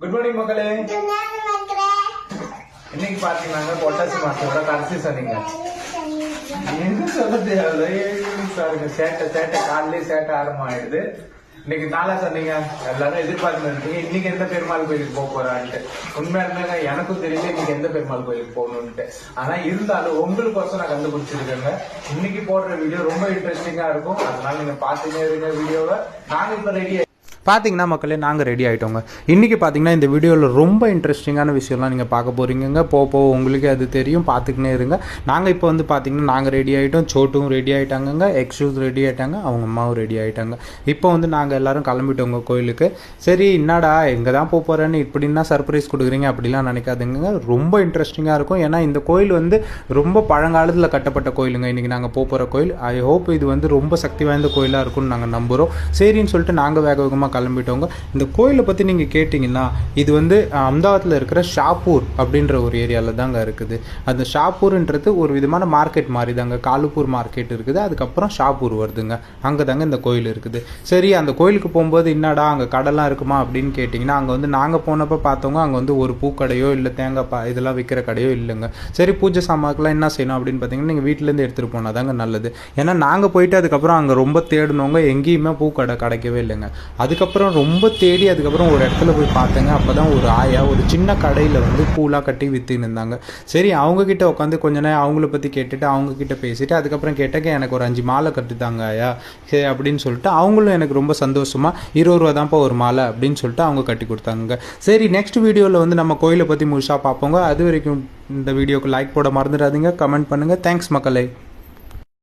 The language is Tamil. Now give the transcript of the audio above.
குட் மார்னிங் மக்களே. இன்னைக்கு பாத்தீங்கன்னா பொட்டாசி மாசத்தோட கடைசி சனிங்க. என்ன சொல்றது, சேட்டை காலையிலே சேட்டை ஆரம்பமாயிடுது. இன்னைக்கு நாளா சொன்னீங்க, எல்லாரும் எதிர்பார்த்து இருக்கீங்க இன்னைக்கு எந்த பெருமாள் கோயிலுக்கு போக போறான்ட்டு. உண்மையா எனக்கும் தெரியல இன்னைக்கு எந்த பெருமாள் கோயிலுக்கு போகணும்ட்டு. ஆனா இருந்தாலும் உங்களுக்கோசம் நான் கண்டுபிடிச்சிருக்கேங்க. இன்னைக்கு போடுற வீடியோ ரொம்ப இன்ட்ரெஸ்டிங்கா இருக்கும். அதனால நீங்க பாத்துட்டே இருக்க வீடியோவை. நாங்க இப்ப ரெடி பார்த்தீங்கன்னா மக்களே, நாங்கள் ரெடி ஆகிட்டோங்க. இன்றைக்கி பார்த்தீங்கன்னா இந்த வீடியோவில் ரொம்ப இன்ட்ரெஸ்டிங்கான விஷயம்லாம் நீங்கள் பார்க்க போகிறீங்க. போக உங்களுக்கு அது தெரியும், பார்த்துக்கினே இருங்க. நாங்கள் இப்போ வந்து பார்த்தீங்கன்னா நாங்கள் ரெடி ஆகிட்டோம், சோட்டும் ரெடி ஆகிட்டாங்க, எக்ஸூஸ் ரெடி ஆகிட்டாங்க, அவங்க அம்மாவும் ரெடி ஆகிட்டாங்க. இப்போ வந்து நாங்கள் எல்லோரும் கிளம்பிட்டோங்க கோயிலுக்கு. சரி என்னடா எங்கே தான் போக போகிறேன்னு இப்படின்னா சர்ப்ரைஸ் கொடுக்குறீங்க அப்படிலாம் நினைக்காதுங்க. ரொம்ப இன்ட்ரெஸ்டிங்காக இருக்கும். ஏன்னா இந்த கோயில் வந்து ரொம்ப பழங்காலத்தில் கட்டப்பட்ட கோயிலுங்க. இன்றைக்கி நாங்கள் போகிற கோயில். ஐ ஹோப் இது வந்து ரொம்ப சக்தி வாய்ந்த கோயிலாக இருக்கும்னு நாங்கள் நம்புகிறோம். சரின்னு சொல்லிட்டு நாங்கள் வேக வேகமாக கிளம்பிட்டோங்க. இந்த கோயிலை பற்றி நீங்கள் கேட்டிங்கன்னா, இது வந்து அம்தாவாத்தில் இருக்கிற ஷாப்பூர் அப்படின்ற ஒரு ஏரியாவில் தாங்க இருக்குது. அந்த ஷாப்பூர்ன்றது ஒரு விதமான மார்க்கெட் மாதிரி தாங்க. காலுப்பூர் மார்க்கெட் இருக்குது, அதுக்கப்புறம் ஷாப்பூர் வருதுங்க. அங்கே தாங்க இந்த கோயில் இருக்குது. சரி, அந்த கோயிலுக்கு போகும்போது என்னடா அங்கே கடைலாம் இருக்குமா அப்படின்னு கேட்டிங்கன்னா, அங்கே வந்து நாங்கள் போனப்போ பார்த்தவங்க அங்கே வந்து ஒரு பூக்கடையோ இல்லை தேங்காய் இதெல்லாம் விற்கிற கடையோ இல்லைங்க. சரி, பூஜை சாமான்லாம் என்ன செய்யணும் அப்படின்னு பார்த்தீங்கன்னா, நீங்கள் வீட்டிலேருந்து எடுத்துகிட்டு போனால் தாங்க நல்லது. ஏன்னா நாங்கள் போயிட்டு அதுக்கப்புறம் அங்கே ரொம்ப தேடினவங்க எங்கேயுமே பூக்கடை கிடைக்கவே இல்லைங்க. அதுக்கப்புறம் ரொம்ப தேடி அதுக்கப்புறம் ஒரு இடத்துல போய் பார்த்தேங்க. அப்போ தான் ஒரு ஆயா ஒரு சின்ன கடையில் வந்து பூலாம் கட்டி விற்றுன்னு இருந்தாங்க. சரி, அவங்கக்கிட்ட உட்காந்து கொஞ்ச நேரம் அவங்கள பற்றி கேட்டுட்டு அவங்கக்கிட்ட பேசிவிட்டு அதுக்கப்புறம் கேட்டேங்க, எனக்கு ஒரு 5 மாலை கட்டுத்தாங்க ஆயா சரி அப்படின்னு சொல்லிட்டு அவங்களும் எனக்கு ரொம்ப சந்தோஷமாக 20 ரூபா தான்ப்பா ஒரு மாலை அப்படின்னு சொல்லிட்டு அவங்க கட்டி கொடுத்தாங்க. சரி, நெக்ஸ்ட் வீடியோவில் வந்து நம்ம கோயிலை பற்றி முழுசாக பார்ப்போங்க. அது வரைக்கும் இந்த வீடியோக்கு லைக் போட மறந்துடாதீங்க, கமெண்ட் பண்ணுங்கள். தேங்க்ஸ் மக்களே.